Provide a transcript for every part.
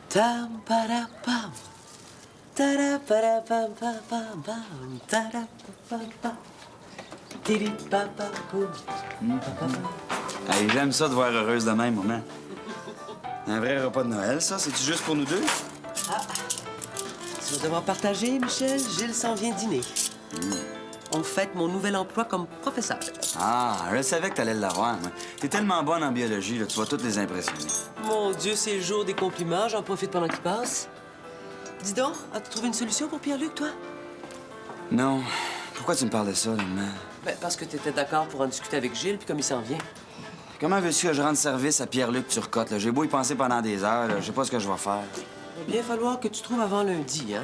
Tam para pam. Tada para pam pam pam pam. Tada pam pam. Tiri pa pa poum. Hey, j'aime ça de voir heureuse de même, maman. Un vrai repas de Noël, ça? C'est-tu juste pour nous deux? Ah, tu vas devoir partager, Michel. Gilles s'en vient dîner. On fête mon nouvel emploi comme professeur. Ah, je savais que t'allais l'avoir, moi. T'es tellement bonne en biologie, là, tu vas toutes les impressionner. Mon Dieu, c'est le jour des compliments. J'en profite pendant qu'il passe. Dis donc, as-tu trouvé une solution pour Pierre-Luc, toi? Non. Pourquoi tu me parles de ça, là, maman? Ben, parce que t'étais d'accord pour en discuter avec Gilles, puis comme il s'en vient. Comment veux-tu que je rende service à Pierre-Luc Turcotte, là? J'ai beau y penser pendant des heures, là. Je sais pas ce que je vais faire. Il va bien falloir que tu trouves avant lundi, hein?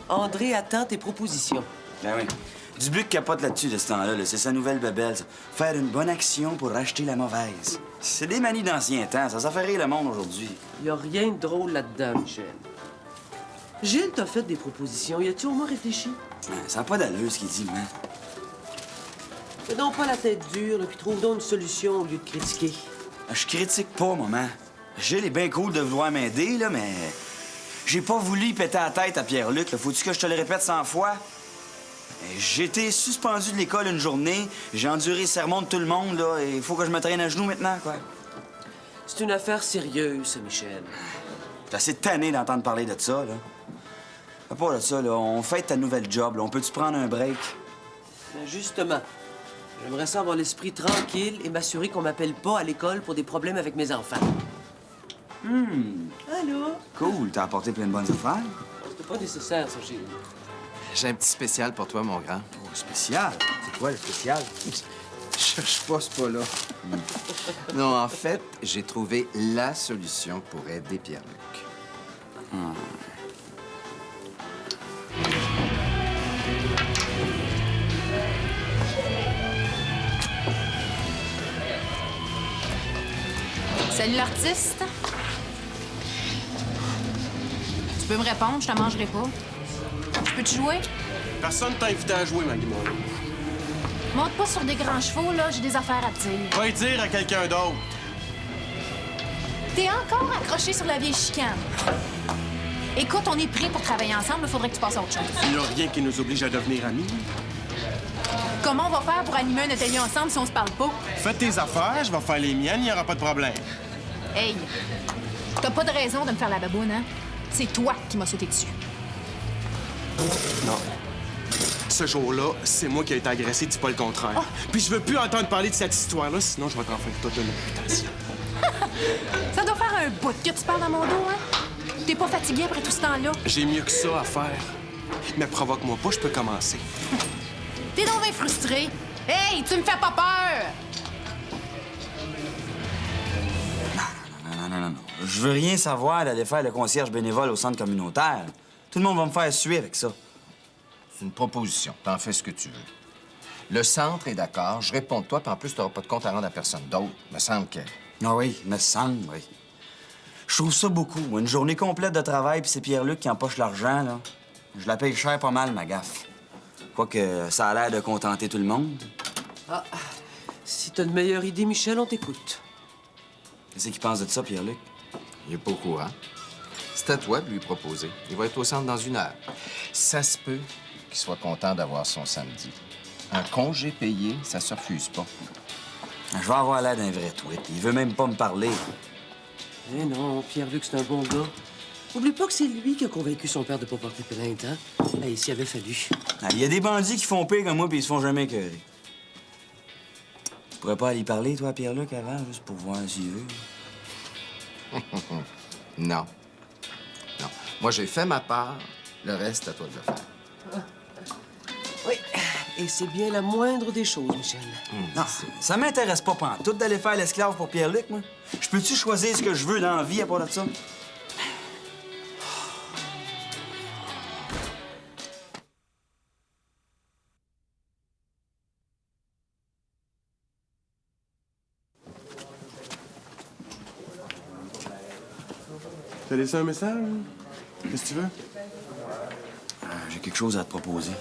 André attend tes propositions. Ben oui. Dubuc capote là-dessus de ce temps-là, là. C'est sa nouvelle bébelle, ça. Faire une bonne action pour racheter la mauvaise. C'est des manies d'ancien temps, ça fait rire le monde aujourd'hui. Il y a rien de drôle là-dedans, Michel. Gilles t'a fait des propositions. Y a-tu au moins réfléchi? Ça n'a pas d'allure, ce qu'il dit, maman. Fais donc pas la tête dure, là, puis trouve donc une solution au lieu de critiquer. Je critique pas, maman. Gilles est bien cool de vouloir m'aider, là, mais... J'ai pas voulu y péter la tête à Pierre-Luc, là. Faut-tu que je te le répète 100 fois? J'ai été suspendu de l'école une journée. J'ai enduré le sermon de tout le monde, là. Et il faut que je me traîne à genoux maintenant, quoi. C'est une affaire sérieuse, ça, Michel. J'ai assez tanné d'entendre parler de ça, là. À part de ça, là, on fête ta nouvelle job, là. On peut-tu prendre un break? Ben justement, j'aimerais ça avoir l'esprit tranquille et m'assurer qu'on m'appelle pas à l'école pour des problèmes avec mes enfants. Allô? Cool, t'as apporté plein de bonnes affaires. C'était pas nécessaire, ça, Gilles. J'ai un petit spécial pour toi, mon grand. Oh, spécial? C'est quoi, le spécial? Cherche pas ce pas-là. Non, en fait, j'ai trouvé la solution pour aider Pierre-Luc. Salut l'artiste. Tu peux me répondre, je te mangerai pas. Je peux te jouer? Personne t'a invité à jouer, Maggie Moreau. Monte pas sur des grands chevaux, là, j'ai des affaires à te dire. Va y dire à quelqu'un d'autre. T'es encore accroché sur la vieille chicane. Écoute, on est prêts pour travailler ensemble, il faudrait que tu passes à autre chose. Il n'y a rien qui nous oblige à devenir amis. Comment on va faire pour animer un atelier ensemble si on se parle pas? Fais tes affaires, je vais faire les miennes, il n'y aura pas de problème. Hey, t'as pas de raison de me faire la baboune, hein? C'est toi qui m'as sauté dessus. Non. Ce jour-là, c'est moi qui ai été agressé, dis pas le contraire. Puis je veux plus entendre parler de cette histoire-là, sinon je vais t'en faire toute une réputation. Ça doit faire un bout que tu parles dans mon dos, hein? T'es pas fatigué après tout ce temps-là? J'ai mieux que ça à faire. Mais provoque-moi pas, je peux commencer. T'es donc bien frustré. Hey, tu me fais pas peur! Non. Je veux rien savoir d'aller faire le concierge bénévole au centre communautaire. Tout le monde va me faire suer avec ça. C'est une proposition. T'en fais ce que tu veux. Le centre est d'accord, je réponds de toi, puis en plus, t'auras pas de compte à rendre à personne d'autre. Me semble que... Ah oui, me semble, oui. Je trouve ça beaucoup. Moi, une journée complète de travail, puis c'est Pierre-Luc qui empoche l'argent, là. Je la paye cher pas mal, ma gaffe. Quoique ça a l'air de contenter tout le monde. Ah, si t'as une meilleure idée, Michel, on t'écoute. Qu'est-ce qu'il pense de ça, Pierre-Luc? Il est pas au courant. C'est à toi de lui proposer. Il va être au centre dans 1 heure. Ça se peut qu'il soit content d'avoir son samedi. Un congé payé, ça se refuse pas. Je vais avoir l'air d'un vrai tweet. Il veut même pas me parler. Eh non, Pierre-Luc, c'est un bon gars. Oublie pas que c'est lui qui a convaincu son père de pas porter plainte, hein? Hey, s'il avait fallu. Il y a des bandits qui font pire que moi puis ils se font jamais écœurer. Tu pourrais pas aller y parler, toi, à Pierre-Luc, avant, juste pour voir s'il veut? Non. Non. Moi, j'ai fait ma part. Le reste, c'est à toi de le faire. Oui, et c'est bien la moindre des choses, Michel. Non, ça m'intéresse pas pantoute d'aller faire l'esclave pour Pierre-Luc, moi. Je peux-tu choisir ce que je veux dans la vie à part de ça? T'as laissé un message? Qu'est-ce que tu veux? J'ai quelque chose à te proposer.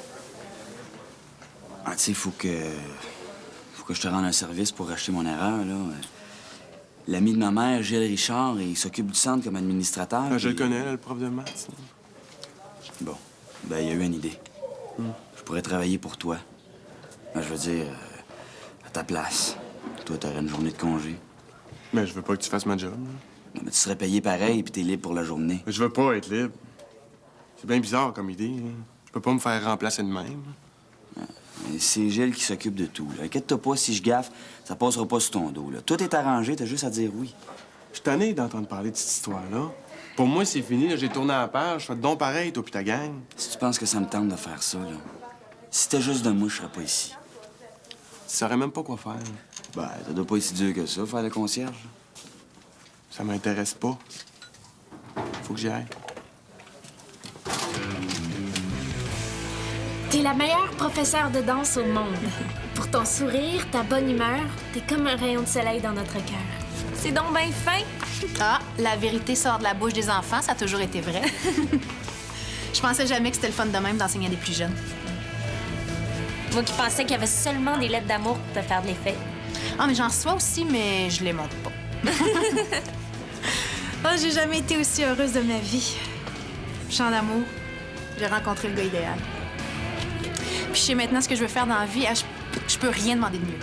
Ah, tu sais, faut que je te rende un service pour racheter mon erreur, là. l'ami de ma mère, Gilles Richard, et il s'occupe du centre comme administrateur. Ah, je le puis- connais, là, le prof de maths. Bon, ben, il y a eu une idée. Je pourrais travailler pour toi. Ben, je veux dire, à ta place. Toi, t'aurais une journée de congé. Mais je veux pas que tu fasses ma job. là. Non, mais tu serais payé pareil, puis t'es libre pour la journée. Mais je veux pas être libre. C'est bien bizarre comme idée. Hein. Je peux pas me faire remplacer de même. Et c'est Gilles qui s'occupe de tout. là. Inquiète-toi pas, si je gaffe, ça passera pas sur ton dos. Là. Tout est arrangé, t'as juste à dire oui. Je suis tanné d'entendre parler de cette histoire-là. Pour moi, c'est fini. là. J'ai tourné à la page. Je fais donc pareil, toi puis ta gang. Si tu penses que ça me tente de faire ça, là, si c'était juste de moi, je serais pas ici. Tu saurais même pas quoi faire. Ben, ça doit pas être si dur que ça, faire le concierge. Ça m'intéresse pas. Faut que j'y aille. T'es la meilleure professeure de danse au monde. Pour ton sourire, ta bonne humeur, t'es comme un rayon de soleil dans notre cœur. C'est donc bien fin. Ah, la vérité sort de la bouche des enfants, ça a toujours été vrai. Je pensais jamais que c'était le fun de même d'enseigner à des plus jeunes. Moi qui pensais qu'il y avait seulement des lettres d'amour pour te faire de l'effet. Ah, mais j'en reçois aussi, mais je les montre pas. Oh, j'ai jamais été aussi heureuse de ma vie. Je suis en amour. J'ai rencontré le gars idéal. Puis je sais maintenant ce que je veux faire dans la vie. Ah, je peux rien demander de mieux.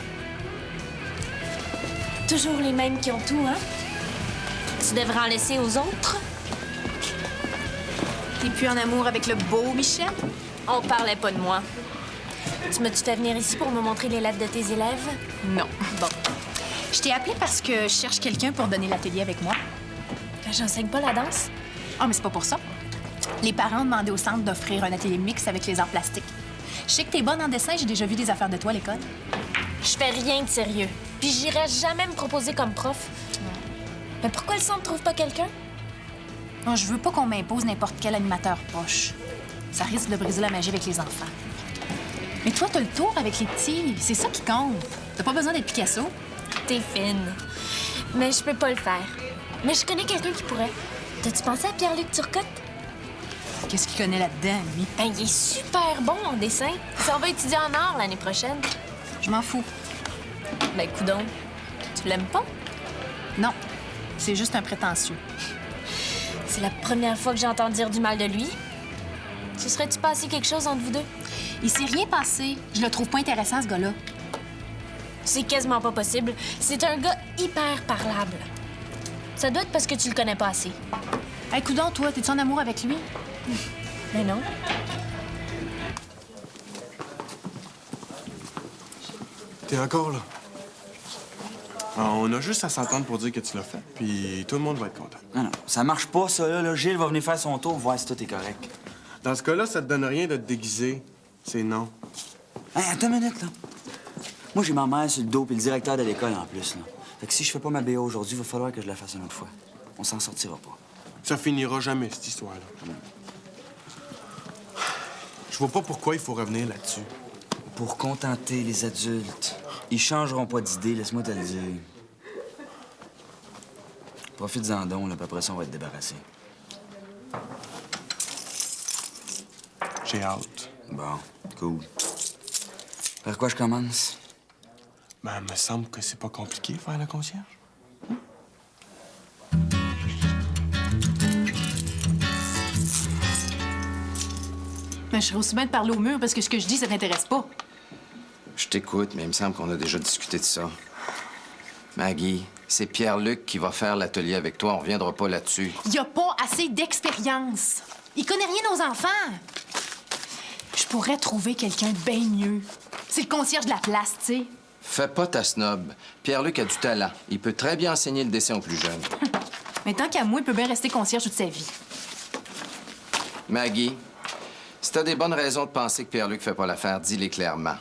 Toujours les mêmes qui ont tout, hein? Tu devrais en laisser aux autres. T'es plus en amour avec le beau Michel? On parlait pas de moi. Tu m'as-tu fait venir ici pour me montrer les lettres de tes élèves? Non. Bon. Je t'ai appelé parce que je cherche quelqu'un pour donner l'atelier avec moi. J'enseigne pas la danse. Ah, mais c'est pas pour ça. Les parents ont demandé au centre d'offrir un atelier mixte avec les arts plastiques. Je sais que t'es bonne en dessin, j'ai déjà vu des affaires de toi à l'école. Je fais rien de sérieux. Puis j'irai jamais me proposer comme prof. Mais pourquoi le centre trouve pas quelqu'un? Non, je veux pas qu'on m'impose n'importe quel animateur poche. Ça risque de briser la magie avec les enfants. Mais toi, t'as le tour avec les petits. C'est ça qui compte. T'as pas besoin d'être Picasso. T'es fine. Mais je peux pas le faire. Mais je connais quelqu'un qui pourrait. T'as-tu pensé à Pierre-Luc Turcotte? Qu'est-ce qu'il connaît là-dedans, lui? Ben, il est super bon en dessin. Il s'en va étudier en art l'année prochaine. Je m'en fous. Ben, coudonc, tu l'aimes pas? Non, c'est juste un prétentieux. C'est la première fois que j'entends dire du mal de lui. Ce serait-tu passé quelque chose entre vous deux? Il s'est rien passé. Je le trouve pas intéressant, ce gars-là. C'est quasiment pas possible. C'est un gars hyper parlable. Ça doit être parce que tu le connais pas assez. Hey, coudonc, toi, t'es-tu en amour avec lui? Mais non. T'es encore là. On a juste à s'entendre pour dire que tu l'as fait, puis tout le monde va être content. Non, non, ça marche pas, ça, là. Gilles va venir faire son tour, voir si tout est correct. Dans ce cas-là, ça te donne rien de te déguiser. C'est non. Hey, attends une minute, là. Moi, j'ai ma mère sur le dos, puis le directeur de l'école en plus, là. Fait que si je fais pas ma BA aujourd'hui, il va falloir que je la fasse une autre fois. On s'en sortira pas. Ça finira jamais, cette histoire-là. Je vois pas pourquoi il faut revenir là-dessus. Pour contenter les adultes. Ils changeront pas d'idée, laisse-moi te le dire. Profites-en donc, là, puis après ça, on va être débarrassés. J'ai hâte. Bon, cool. Par quoi je commence? Ben, me semble que c'est pas compliqué, faire la concierge. Mais je serais aussi bien de parler au mur parce que ce que je dis, ça t'intéresse pas. Je t'écoute, mais il me semble qu'on a déjà discuté de ça. Maggie, c'est Pierre-Luc qui va faire l'atelier avec toi. On reviendra pas là-dessus. Il a pas assez d'expérience. Il connaît rien aux enfants. Je pourrais trouver quelqu'un de bien mieux. C'est le concierge de la place, tu sais. Fais pas ta snob. Pierre-Luc a du talent. Il peut très bien enseigner le dessin aux plus jeunes. Mais tant qu'à moi, il peut bien rester concierge toute sa vie. Maggie, si t'as des bonnes raisons de penser que Pierre-Luc fait pas l'affaire, dis-les clairement.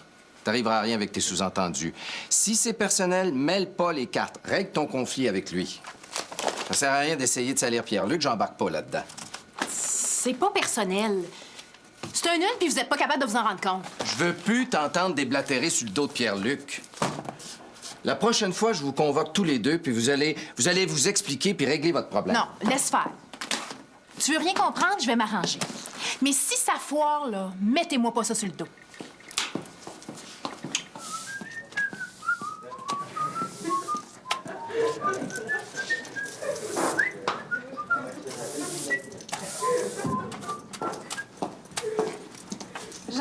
T'arriveras à rien avec tes sous-entendus. Si c'est personnel, mêle pas les cartes. Règle ton conflit avec lui. Ça sert à rien d'essayer de salir Pierre-Luc, j'embarque pas là-dedans. C'est pas personnel. C'est un nul, puis vous êtes pas capable de vous en rendre compte. Je veux plus t'entendre déblatérer sur le dos de Pierre-Luc. La prochaine fois, je vous convoque tous les deux, puis vous allez vous expliquer puis régler votre problème. Non, laisse faire. Tu veux rien comprendre, je vais m'arranger. Mais si ça foire, là, mettez-moi pas ça sur le dos.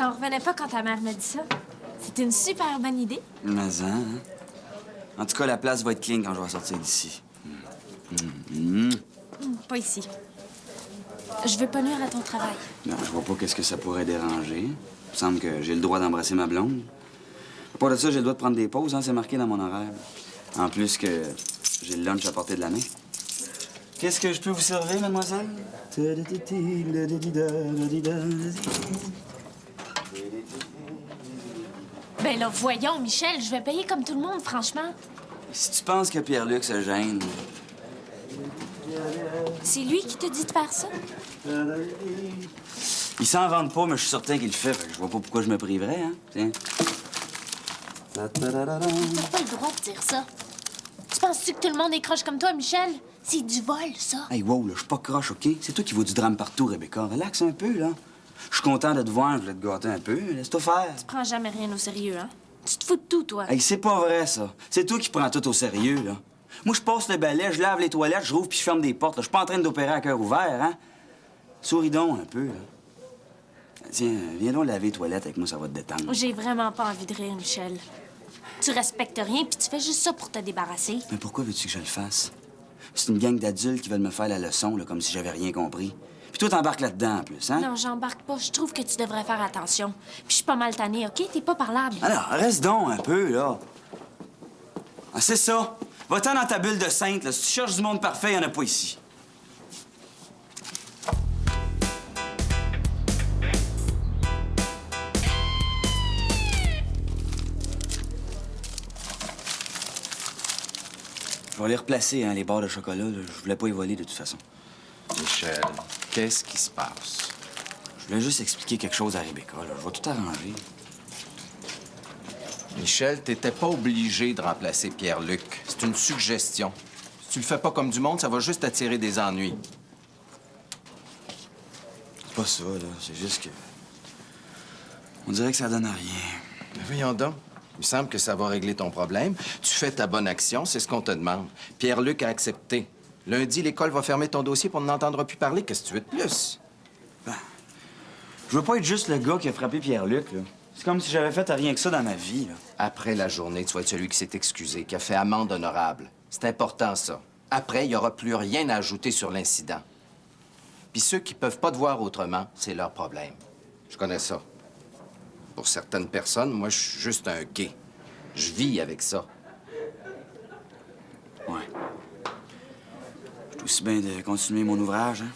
J'en revenais pas quand ta mère m'a dit ça. C'était une super bonne idée. Mais hein? En tout cas, la place va être clean quand je vais sortir d'ici. Pas ici. Je veux pas nuire à ton travail. Non, je vois pas qu'est-ce que ça pourrait déranger. Il me semble que j'ai le droit d'embrasser ma blonde. À part de ça, j'ai le droit de prendre des pauses, hein, c'est marqué dans mon horaire. En plus que j'ai le lunch à portée de la main. Qu'est-ce que je peux vous servir, mademoiselle? Ben là, voyons, Michel, je vais payer comme tout le monde, franchement. Si tu penses que Pierre-Luc se gêne... C'est lui qui te dit de faire ça? Il s'en vante pas, mais je suis certain qu'il le fait. Fait que je vois pas pourquoi je me priverais, hein? Tiens. T'as pas le droit de dire ça. Tu penses-tu que tout le monde est croche comme toi, Michel? C'est du vol, ça. Hey, wow, là, je suis pas croche, OK? C'est toi qui vois du drame partout, Rebecca. Relax un peu, là. Je suis content de te voir, je voulais te gâter un peu. Laisse-toi faire. Prends jamais rien au sérieux, hein? Tu te fous de tout, toi. Hey, c'est pas vrai, ça. C'est toi qui prends tout au sérieux, là. Moi, je passe le balai, je lave les toilettes, je rouvre puis je ferme des portes. Là. Je suis pas en train d'opérer à cœur ouvert, hein? Souris donc un peu, là. Tiens, viens donc laver les toilettes avec moi, ça va te détendre. J'ai vraiment pas envie de rire, Michel. Tu respectes rien, puis tu fais juste ça pour te débarrasser. Mais pourquoi veux-tu que je le fasse? C'est une gang d'adultes qui veulent me faire la leçon, là, comme si j'avais rien compris. Puis toi, t'embarques là-dedans, en plus, hein? Non, j'embarque pas. Je trouve que tu devrais faire attention. Puis je suis pas mal tannée, OK? T'es pas parlable. Alors, reste donc un peu, là. Ah, c'est ça. Va-t'en dans ta bulle de sainte, là. Si tu cherches du monde parfait, il en a pas ici. Je vais les replacer, hein, les barres de chocolat. Là. Je voulais pas y voler, de toute façon. Michel, qu'est-ce qui se passe? Je voulais juste expliquer quelque chose à Rebecca, là. Je vais tout arranger. Michel, t'étais pas obligé de remplacer Pierre-Luc. C'est une suggestion. Si tu le fais pas comme du monde, ça va juste attirer des ennuis. C'est pas ça, là. C'est juste que... On dirait que ça donne à rien. Mais voyons donc. Il me semble que ça va régler ton problème. Tu fais ta bonne action, c'est ce qu'on te demande. Pierre-Luc a accepté. Lundi, l'école va fermer ton dossier pour n'entendre plus parler. Qu'est-ce que tu veux de plus? Je veux pas être juste le gars qui a frappé Pierre-Luc, là. C'est comme si j'avais fait rien que ça dans ma vie, là. Après la journée, tu vas être celui qui s'est excusé, qui a fait amende honorable. C'est important, ça. Après, il n'y aura plus rien à ajouter sur l'incident. Puis ceux qui peuvent pas te voir autrement, c'est leur problème. Je connais ça. Pour certaines personnes, moi, je suis juste un gay. Je vis avec ça. Ouais. Je suis aussi bien de continuer mon ouvrage, hein.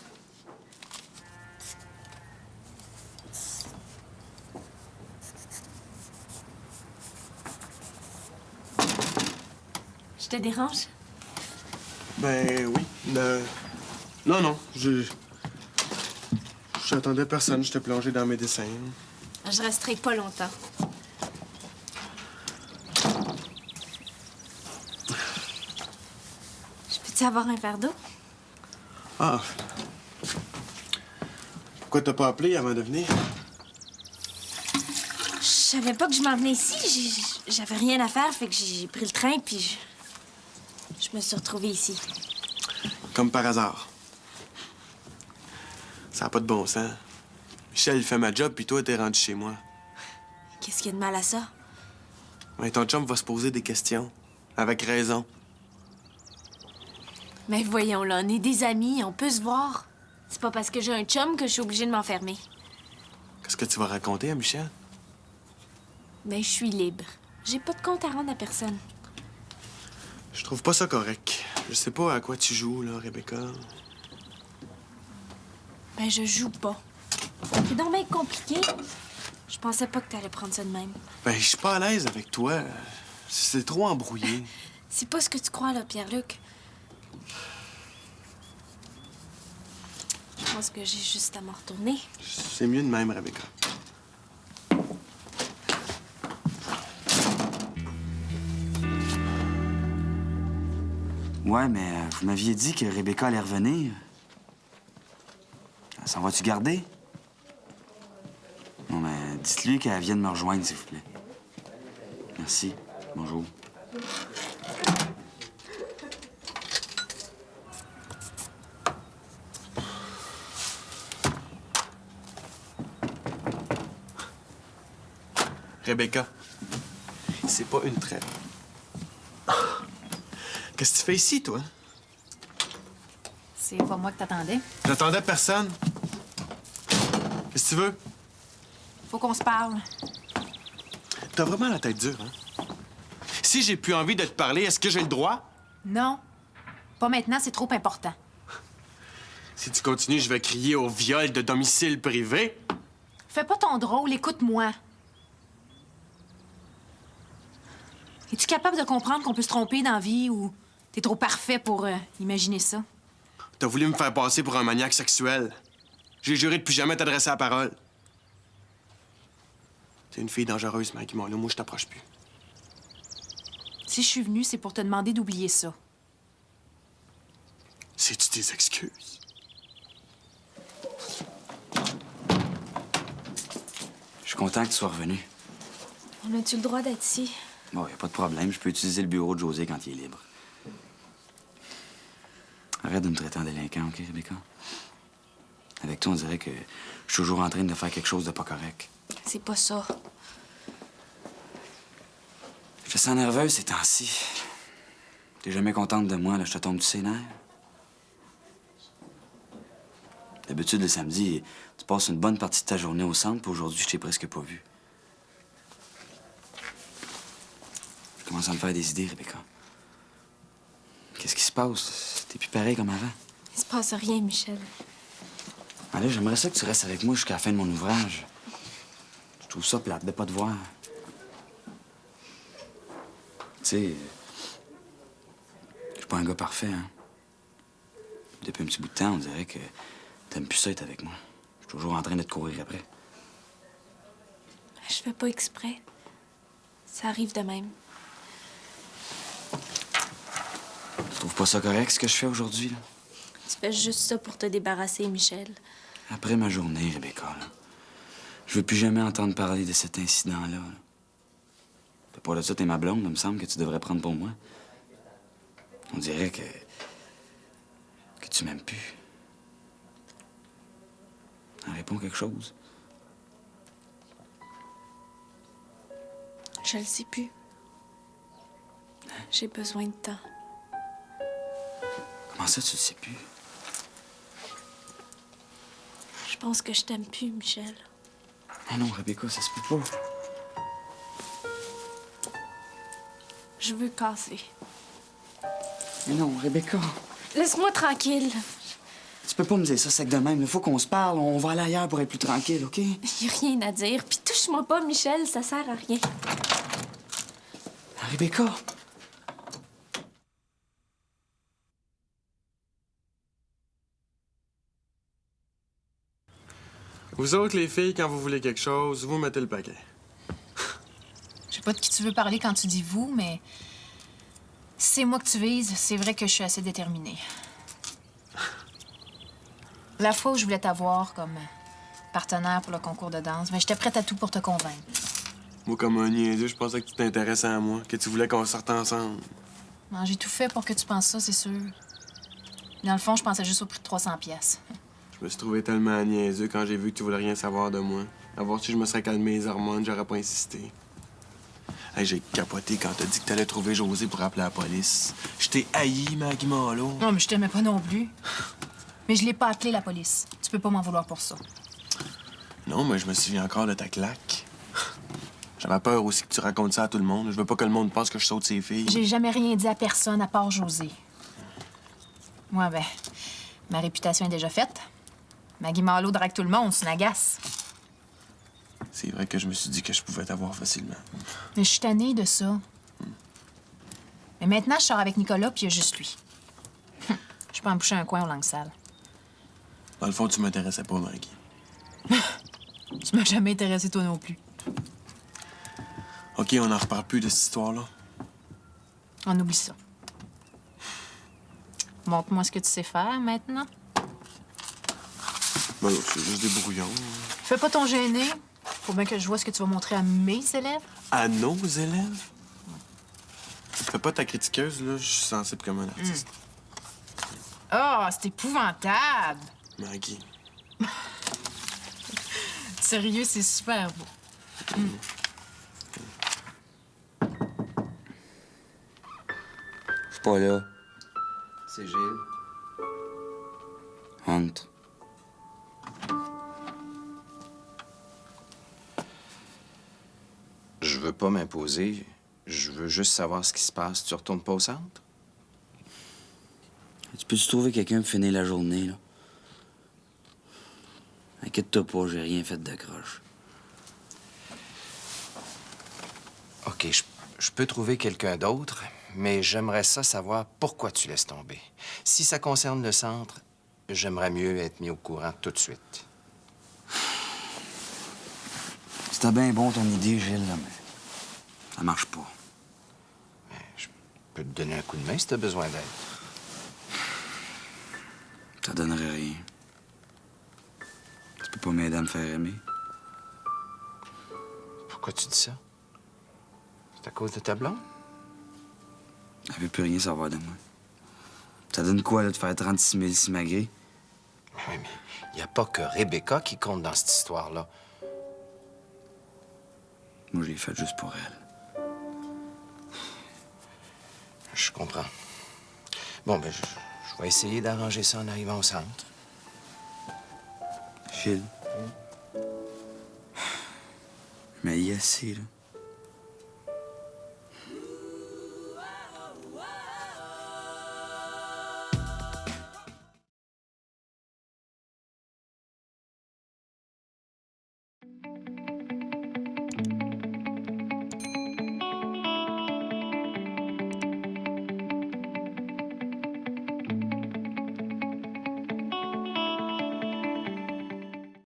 Je te dérange? Ben oui. Non, non, j'attendais personne. J'étais plongé dans mes dessins. Je resterai pas longtemps. Je peux-tu avoir un verre d'eau? Ah. Pourquoi t'as pas appelé avant de venir? Je savais pas que je m'en venais ici. J'avais rien à faire, fait que j'ai pris le train, puis je me suis retrouvée ici. Comme par hasard. Ça n'a pas de bon sens. Michel, il fait ma job, puis toi, t'es rendu chez moi. Qu'est-ce qu'il y a de mal à ça? Mais ton chum va se poser des questions. Avec raison. Mais voyons, là, on est des amis, on peut se voir. C'est pas parce que j'ai un chum que je suis obligée de m'enfermer. Qu'est-ce que tu vas raconter à Michel? Ben, je suis libre. J'ai pas de compte à rendre à personne. Je trouve pas ça correct. Je sais pas à quoi tu joues, là, Rebecca. Ben, je joue pas. C'est donc bien compliqué. Je pensais pas que t'allais prendre ça de même. Ben, je suis pas à l'aise avec toi. C'est trop embrouillé. C'est pas ce que tu crois, là, Pierre-Luc. Je pense que j'ai juste à m'en retourner. C'est mieux de même, Rebecca. Ouais, mais vous m'aviez dit que Rebecca allait revenir. S'en vas-tu garder? Non, mais dites-lui qu'elle vienne me rejoindre, s'il vous plaît. Merci. Bonjour. Rebecca, c'est pas une traite. Qu'est-ce que tu fais ici, toi? C'est pas moi que t'attendais. J'attendais personne. Qu'est-ce que tu veux? Faut qu'on se parle. T'as vraiment la tête dure, hein? Si j'ai plus envie de te parler, est-ce que j'ai le droit? Non. Pas maintenant, c'est trop important. Si tu continues, je vais crier au viol de domicile privé. Fais pas ton drôle, écoute-moi. Es-tu capable de comprendre qu'on peut se tromper dans la vie ou t'es trop parfait pour imaginer ça? T'as voulu me faire passer pour un maniaque sexuel. J'ai juré de plus jamais t'adresser la parole. T'es une fille dangereuse, Maggie Marlowe. Moi, je t'approche plus. Si je suis venue, c'est pour te demander d'oublier ça. C'est-tu tes excuses? Je suis content que tu sois revenu. On a-tu le droit d'être ici? Bon, y a pas de problème. Je peux utiliser le bureau de José quand il est libre. Arrête de me traiter en délinquant, OK, Rebecca? Avec toi, on dirait que je suis toujours en train de faire quelque chose de pas correct. C'est pas ça. Je te sens nerveuse ces temps-ci. T'es jamais contente de moi, là, je te tombe du sénère. D'habitude, le samedi, tu passes une bonne partie de ta journée au centre, puis aujourd'hui, je t'ai presque pas vu. Je commence à me faire des idées, Rebecca. Qu'est-ce qui se passe? T'es plus pareil comme avant. Il se passe rien, Michel. Allez, j'aimerais ça que tu restes avec moi jusqu'à la fin de mon ouvrage. Je trouve ça plate de pas te voir. Tu sais, je suis pas un gars parfait, hein. Depuis un petit bout de temps, on dirait que t'aimes plus ça être avec moi. Je suis toujours en train de te courir après. Je fais pas exprès. Ça arrive de même. Tu trouves pas ça correct, ce que je fais aujourd'hui, là? Tu fais juste ça pour te débarrasser, Michel. Après ma journée, Rebecca, là, je veux plus jamais entendre parler de cet incident-là. Là. T'as pas de ça, t'es ma blonde, il me semble que tu devrais prendre pour moi. On dirait que tu m'aimes plus. En réponds quelque chose. Je le sais plus. J'ai besoin de temps. Comment ça, tu le sais plus? Je pense que je t'aime plus, Michel. Ah non, Rebecca, ça se peut pas. Je veux casser. Mais non, Rebecca, Laisse-moi tranquille. tu peux pas me dire ça sec de même. Il faut qu'on se parle. On va aller ailleurs pour être plus tranquille, OK? Y a rien à dire. Puis touche-moi pas, Michel, ça sert à rien. Rebecca! Vous autres, les filles, quand vous voulez quelque chose, vous mettez le paquet. Je sais pas de qui tu veux parler quand tu dis vous, mais si c'est moi que tu vises, c'est vrai que je suis assez déterminée. La fois où je voulais t'avoir comme partenaire pour le concours de danse, j'étais prête à tout pour te convaincre. Moi, comme un niaiseux, je pensais que tu t'intéressais à moi, que tu voulais qu'on sorte ensemble. Non, j'ai tout fait pour que tu penses ça, c'est sûr. Dans le fond, je pensais juste au prix de 300 pièces. Je me suis trouvé tellement niaiseux quand j'ai vu que tu voulais rien savoir de moi. À voir si je me serais calmé les hormones, j'aurais pas insisté. Hey, j'ai capoté quand t'as dit que t'allais trouver José pour appeler la police. Je t'ai haï, Maggie Marlowe. Non, mais je t'aimais pas non plus. Mais je l'ai pas appelé, la police. Tu peux pas m'en vouloir pour ça. Non, mais je me souviens encore de ta claque. J'avais peur aussi que tu racontes ça à tout le monde. Je veux pas que le monde pense que je saute ses filles. J'ai jamais rien dit à personne à part José. Moi, ma réputation est déjà faite. Maggie Marlowe drague tout le monde, c'est une agace. C'est vrai que je me suis dit que je pouvais t'avoir facilement. Mais je suis tannée de ça. Mais maintenant, je sors avec Nicolas, puis il y a juste lui. Je peux en boucher un coin aux langues sales. Dans le fond, tu m'intéressais pas, Maggie. Tu m'as jamais intéressé, toi non plus. OK, on n'en reparle plus de cette histoire-là. On oublie ça. Montre-moi ce que tu sais faire maintenant. Ben non, c'est juste des brouillons. Fais pas ton gêné. Faut bien que je vois ce que tu vas montrer à mes élèves. À nos élèves? Fais pas ta critiqueuse, là. Je suis sensible comme un artiste. Oh, c'est épouvantable! Maggie. Sérieux, c'est super beau. pas là. C'est Gilles. Entre. Je veux pas m'imposer. Je veux juste savoir ce qui se passe. Tu retournes pas au centre? Tu peux-tu trouver quelqu'un pour finir la journée, là? Inquiète-toi pas, j'ai rien fait d'accroche. OK, je peux trouver quelqu'un d'autre, mais j'aimerais ça savoir pourquoi tu laisses tomber. Si ça concerne le centre, j'aimerais mieux être mis au courant tout de suite. C'était bien bon ton idée, Gilles, là, mais ça marche pas. Je peux te donner un coup de main si t'as besoin d'aide. Ça donnerait rien. Tu peux pas m'aider à me faire aimer. Pourquoi tu dis ça? C'est à cause de ta blonde? Elle veut plus rien savoir de moi. Ça donne quoi, là, de faire 36 000 simagrées? Oui, mais il n'y a pas que Rebecca qui compte dans cette histoire-là. Moi, je l'ai fait juste pour elle. Je comprends. Bon, ben, je vais essayer d'arranger ça en arrivant au centre. Gilles. Mais il y a assez, là.